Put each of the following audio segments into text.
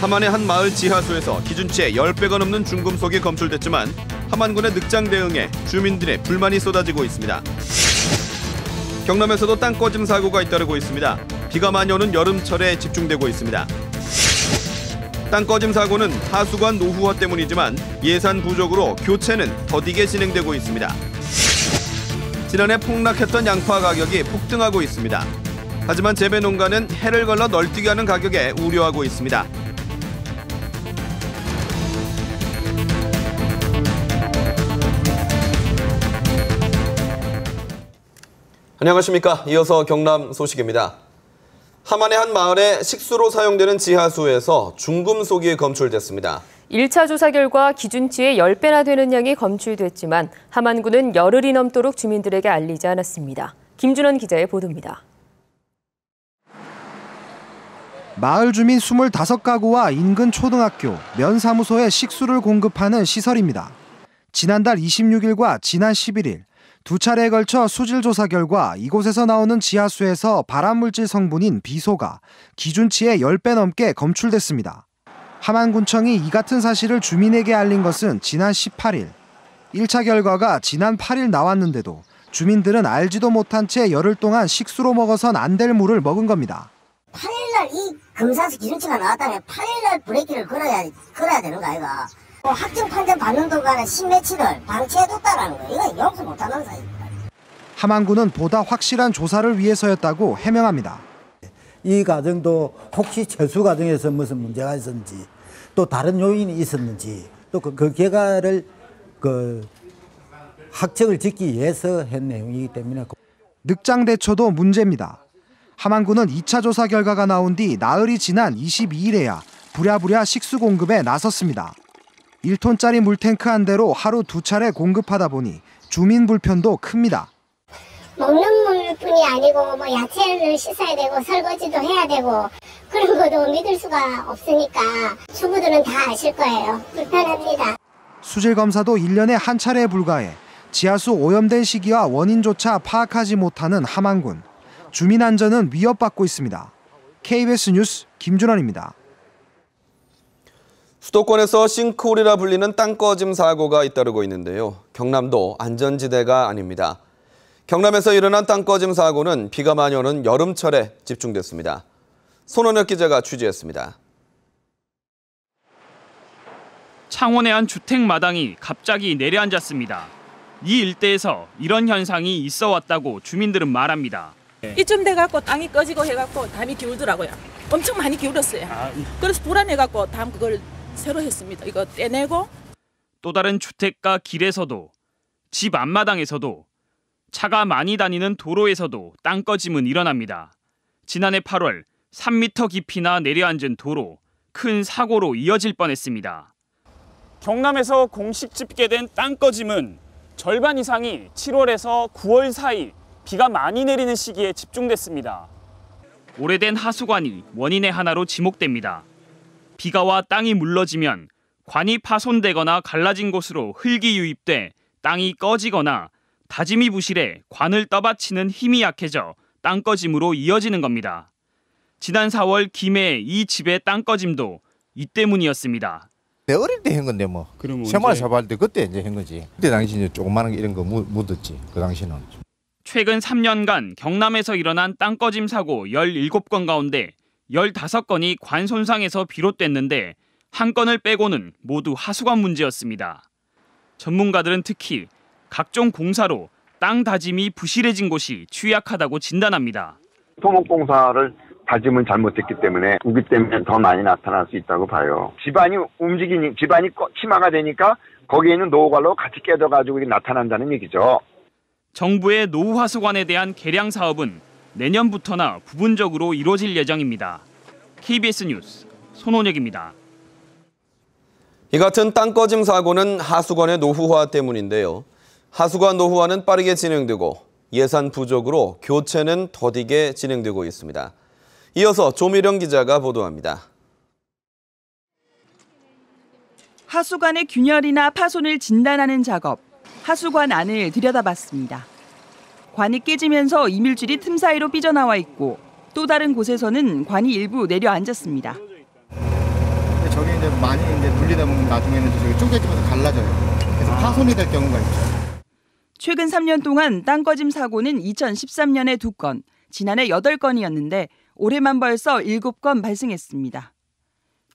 함안의 한 마을 지하수에서 기준치의 10배가 넘는 중금속이 검출됐지만 함안군의 늑장 대응에 주민들의 불만이 쏟아지고 있습니다. 경남에서도 땅 꺼짐 사고가 잇따르고 있습니다. 비가 많이 오는 여름철에 집중되고 있습니다. 땅 꺼짐 사고는 하수관 노후화 때문이지만 예산 부족으로 교체는 더디게 진행되고 있습니다. 지난해 폭락했던 양파 가격이 폭등하고 있습니다. 하지만 재배 농가는 해를 걸러 널뛰게 하는 가격에 우려하고 있습니다. 안녕하십니까. 이어서 경남 소식입니다. 함안의 한 마을의 식수로 사용되는 지하수에서 중금속이 검출됐습니다. 1차 조사 결과 기준치의 10배나 되는 양이 검출됐지만 함안군은 열흘이 넘도록 주민들에게 알리지 않았습니다. 김준원 기자의 보도입니다. 마을 주민 25가구와 인근 초등학교, 면사무소에 식수를 공급하는 시설입니다. 지난달 26일과 지난 11일 두 차례에 걸쳐 수질 조사 결과 이곳에서 나오는 지하수에서 발암물질 성분인 비소가 기준치의 10배 넘게 검출됐습니다. 함안군청이 이 같은 사실을 주민에게 알린 것은 지난 18일. 1차 결과가 지난 8일 나왔는데도 주민들은 알지도 못한 채 열흘 동안 식수로 먹어선 안 될 물을 먹은 겁니다. 8일날 이 검사수 기준치가 나왔다면 8일날 브레이크를 걸어야 되는 거 아이가. 확정 판정 받는 동안에 십몇치를 방치해뒀다라는 거 이건 용서 못하는 사실입니다. 함안군은 보다 확실한 조사를 위해서였다고 해명합니다. 이 과정도 혹시 철수 과정에서 무슨 문제가 있었는지 또 다른 요인이 있었는지 또 그 결과를 학책을 짓기 위해서 한 내용이기 때문에 늑장 대처도 문제입니다. 함안군은 2차 조사 결과가 나온 뒤 나흘이 지난 22일에야 부랴부랴 식수 공급에 나섰습니다. 1톤짜리 물탱크 한 대로 하루 2차례 공급하다 보니 주민 불편도 큽니다. 먹는 물뿐이 아니고 야채를 씻어야 되고 설거지도 해야 되고 그런 것도 믿을 수가 없으니까 주부들은 다 아실 거예요. 불편합니다. 수질 검사도 1년에 한 차례에 불과해 지하수 오염된 시기와 원인조차 파악하지 못하는 함안군. 주민 안전은 위협받고 있습니다. KBS 뉴스 김준원입니다. 수도권에서 싱크홀이라 불리는 땅 꺼짐 사고가 잇따르고 있는데요. 경남도 안전지대가 아닙니다. 경남에서 일어난 땅 꺼짐 사고는 비가 많이 오는 여름철에 집중됐습니다. 손원혁 기자가 취재했습니다. 창원의 한 주택 마당이 갑자기 내려앉았습니다. 이 일대에서 이런 현상이 있어 왔다고 주민들은 말합니다. 이쯤 돼갖고 땅이 꺼지고 해갖고 담이 기울더라고요. 엄청 많이 기울었어요. 그래서 불안해갖고 담 그걸 새로 했습니다. 이거 떼내고. 또 다른 주택가 길에서도 집 앞마당에서도 차가 많이 다니는 도로에서도 땅 꺼짐은 일어납니다. 지난해 8월 3m 깊이나 내려앉은 도로, 큰 사고로 이어질 뻔했습니다. 경남에서 공식 집계된 땅 꺼짐은 절반 이상이 7월에서 9월 사이 비가 많이 내리는 시기에 집중됐습니다. 오래된 하수관이 원인의 하나로 지목됩니다. 비가 와 땅이 물러지면 관이 파손되거나 갈라진 곳으로 흙이 유입돼 땅이 꺼지거나 다짐이 부실해 관을 떠받치는 힘이 약해져 땅 꺼짐으로 이어지는 겁니다. 지난 4월 김해의 이 집의 땅 꺼짐도 이 때문이었습니다. 내 어릴 때 한 건데 새마을 사업할 때 그때 이제 한 거지. 그때 당시 조그마한 게 이런 거 묻었지. 그 당시는. 최근 3년간 경남에서 일어난 땅 꺼짐 사고 17건 가운데 15건이 관 손상에서 비롯됐는데 한 건을 빼고는 모두 하수관 문제였습니다. 전문가들은 특히 각종 공사로 땅 다짐이 부실해진 곳이 취약하다고 진단합니다. 토목공사를 다짐은 잘못했기 때문에 우기 때문에 더 많이 나타날 수 있다고 봐요. 집안이 침하가 되니까 거기에 있는 노후관로 같이 깨져가지고 나타난다는 얘기죠. 정부의 노후하수관에 대한 개량 사업은 내년부터나 부분적으로 이루어질 예정입니다. KBS 뉴스 손원혁입니다. 이 같은 땅 꺼짐 사고는 하수관의 노후화 때문인데요. 하수관 노후화는 빠르게 진행되고 예산 부족으로 교체는 더디게 진행되고 있습니다. 이어서 조미령 기자가 보도합니다. 하수관의 균열이나 파손을 진단하는 작업, 하수관 안을 들여다봤습니다. 관이 깨지면서 이물질이 틈 사이로 삐져나와 있고 또 다른 곳에서는 관이 일부 내려앉았습니다. 이제 많이 이제 눌리다 보면 나중에는 저기 쪼개지면서 갈라져요. 그래서 파손이 될 경우가 있죠. 최근 3년 동안 땅꺼짐 사고는 2013년에 2건, 지난해 8건이었는데 올해만 벌써 7건 발생했습니다.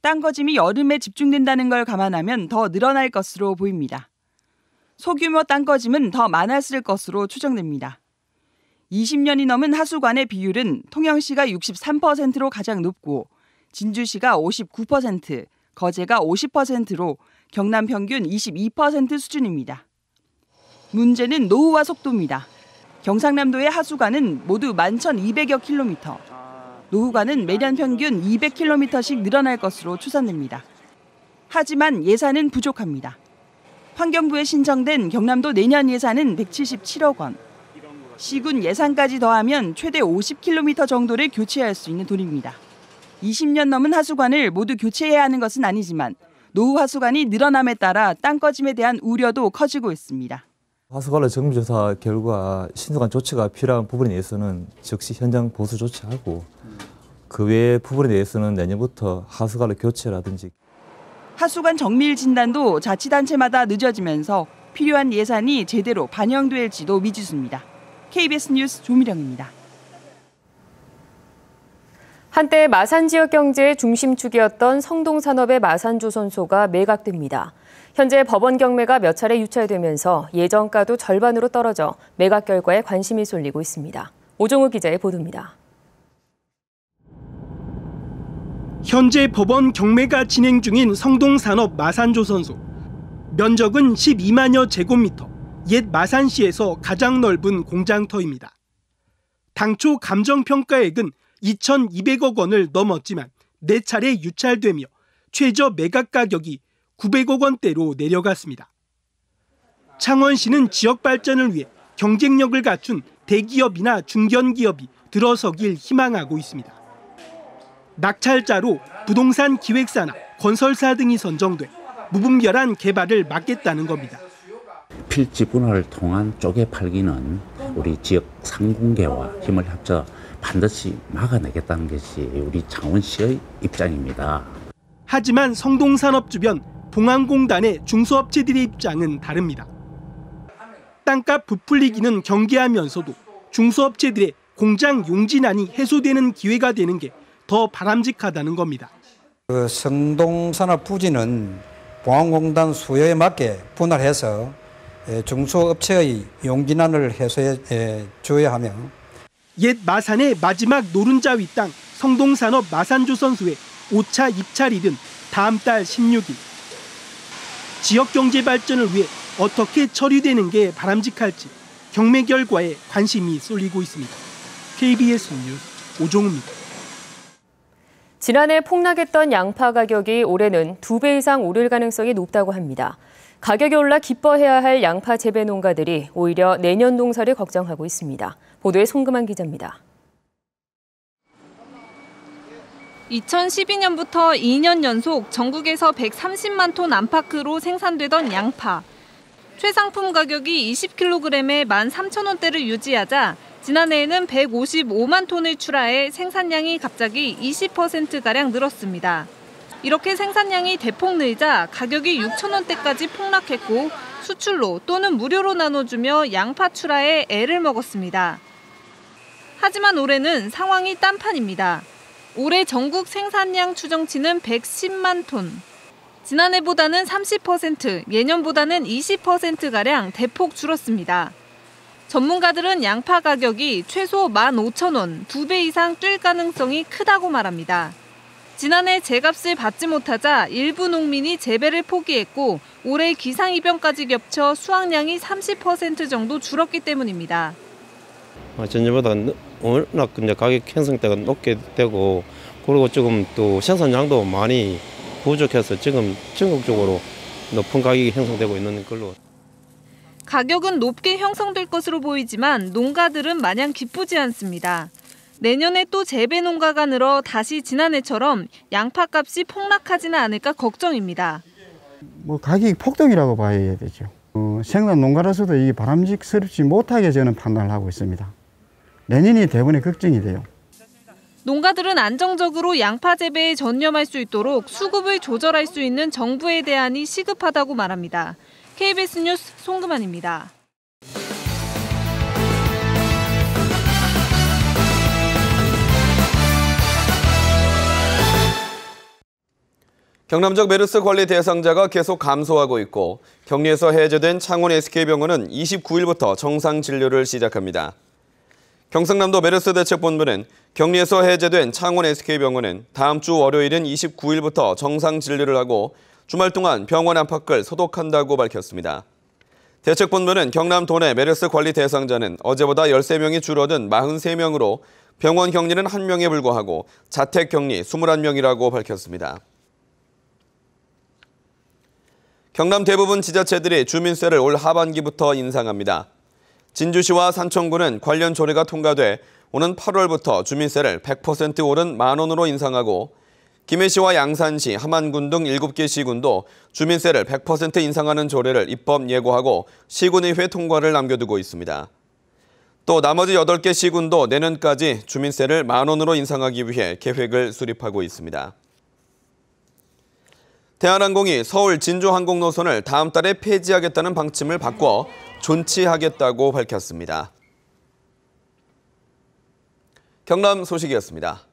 땅꺼짐이 여름에 집중된다는 걸 감안하면 더 늘어날 것으로 보입니다. 소규모 땅꺼짐은 더 많았을 것으로 추정됩니다. 20년이 넘은 하수관의 비율은 통영시가 63%로 가장 높고 진주시가 59%, 거제가 50%로 경남 평균 22% 수준입니다. 문제는 노후화 속도입니다. 경상남도의 하수관은 모두 11,200여 킬로미터, 노후관은 매년 평균 200km씩 늘어날 것으로 추산됩니다. 하지만 예산은 부족합니다. 환경부에 신청된 경남도 내년 예산은 177억 원. 시군 예산까지 더하면 최대 50km 정도를 교체할 수 있는 돈입니다. 20년 넘은 하수관을 모두 교체해야 하는 것은 아니지만 노후 하수관이 늘어남에 따라 땅꺼짐에 대한 우려도 커지고 있습니다. 하수관로 정비조사 결과 신속한 조치가 필요한 부분에 대해서는 즉시 현장 보수 조치하고 그 외의 부분에 대해서는 내년부터 하수관로 교체라든지. 하수관 정밀 진단도 자치단체마다 늦어지면서 필요한 예산이 제대로 반영될지도 미지수입니다. KBS 뉴스 조미령입니다. 한때 마산 지역 경제의 중심축이었던 성동산업의 마산조선소가 매각됩니다. 현재 법원 경매가 몇 차례 유찰되면서 예정가도 절반으로 떨어져 매각 결과에 관심이 쏠리고 있습니다. 오종우 기자의 보도입니다. 현재 법원 경매가 진행 중인 성동산업 마산조선소. 면적은 12만여 제곱미터, 옛 마산시에서 가장 넓은 공장터입니다. 당초 감정평가액은 2,200억 원을 넘었지만 4차례 유찰되며 최저 매각 가격이 900억 원대로 내려갔습니다. 창원시는 지역 발전을 위해 경쟁력을 갖춘 대기업이나 중견기업이 들어서길 희망하고 있습니다. 낙찰자로 부동산 기획사나 건설사 등이 선정돼 무분별한 개발을 막겠다는 겁니다. 필지 분할을 통한 쪼개 팔기는 우리 지역 상공계와 힘을 합쳐 반드시 막아내겠다는 것이 우리 창원시의 입장입니다. 하지만 성동산업 주변 봉안공단의 중소업체들의 입장은 다릅니다. 땅값 부풀리기는 경계하면서도 중소업체들의 공장 용진안이 해소되는 기회가 되는 게 더 바람직하다는 겁니다. 성동산업 부지는 봉안공단 수요에 맞게 분할해서 중소업체의 용진안을 해소해 줘야 하며 옛 마산의 마지막 노른자 윗땅 성동산업 마산조선소의 5차 입찰일은 다음 달 16일. 지역 경제 발전을 위해 어떻게 처리되는 게 바람직할지 경매 결과에 관심이 쏠리고 있습니다. KBS 뉴스 오종우입니다. 지난해 폭락했던 양파 가격이 올해는 2배 이상 오를 가능성이 높다고 합니다. 가격이 올라 기뻐해야 할 양파 재배 농가들이 오히려 내년 농사를 걱정하고 있습니다. 보도에 송금한 기자입니다. 2012년부터 2년 연속 전국에서 130만 톤 안팎으로 생산되던 양파. 최상품 가격이 20kg에 13,000원대를 유지하자 지난해에는 155만 톤을 출하해 생산량이 갑자기 20%가량 늘었습니다. 이렇게 생산량이 대폭 늘자 가격이 6,000원대까지 폭락했고 수출로 또는 무료로 나눠주며 양파 출하에 애를 먹었습니다. 하지만 올해는 상황이 딴판입니다. 올해 전국 생산량 추정치는 110만 톤. 지난해보다는 30%, 예년보다는 20%가량 대폭 줄었습니다. 전문가들은 양파 가격이 최소 15,000원, 2배 이상 뛸 가능성이 크다고 말합니다. 지난해 제값을 받지 못하자 일부 농민이 재배를 포기했고 올해 기상이변까지 겹쳐 수확량이 30% 정도 줄었기 때문입니다. 전년보다 워낙 가격 형성대가 높게 되고 그리고 지금 또 생산량도 많이 부족해서 지금 전국적으로 높은 가격이 형성되고 있는 걸로. 가격은 높게 형성될 것으로 보이지만 농가들은 마냥 기쁘지 않습니다. 내년에 또 재배 농가가 늘어 다시 지난해처럼 양파값이 폭락하지는 않을까 걱정입니다. 가격이 폭등이라고 봐야 되죠. 생산 농가로서도 이게 바람직스럽지 못하게 저는 판단을 하고 있습니다. 내년이 대부분의 걱정이 돼요. 농가들은 안정적으로 양파 재배에 전념할 수 있도록 수급을 조절할 수 있는 정부의 대안이 시급하다고 말합니다. KBS 뉴스 송금환입니다. 경남적 메르스 관리 대상자가 계속 감소하고 있고 격리에서 해제된 창원 SK병원은 29일부터 정상 진료를 시작합니다. 경상남도 메르스 대책본부는 격리에서 해제된 창원 SK병원은 다음 주 월요일인 29일부터 정상 진료를 하고 주말 동안 병원 안팎을 소독한다고 밝혔습니다. 대책본부는 경남 도내 메르스 관리 대상자는 어제보다 13명이 줄어든 43명으로 병원 격리는 1명에 불과하고 자택 격리 21명이라고 밝혔습니다. 경남 대부분 지자체들이 주민세를 올 하반기부터 인상합니다. 진주시와 산청구는 관련 조례가 통과돼 오는 8월부터 주민세를 100% 오른 10,000원으로 인상하고 김해시와 양산시, 함안군 등 7개 시군도 주민세를 100% 인상하는 조례를 입법 예고하고 시군의회 통과를 남겨두고 있습니다. 또 나머지 8개 시군도 내년까지 주민세를 10,000원으로 인상하기 위해 계획을 수립하고 있습니다. 대한항공이 서울 진주 항공 노선을 다음 달에 폐지하겠다는 방침을 바꿔 존치하겠다고 밝혔습니다. 경남 소식이었습니다.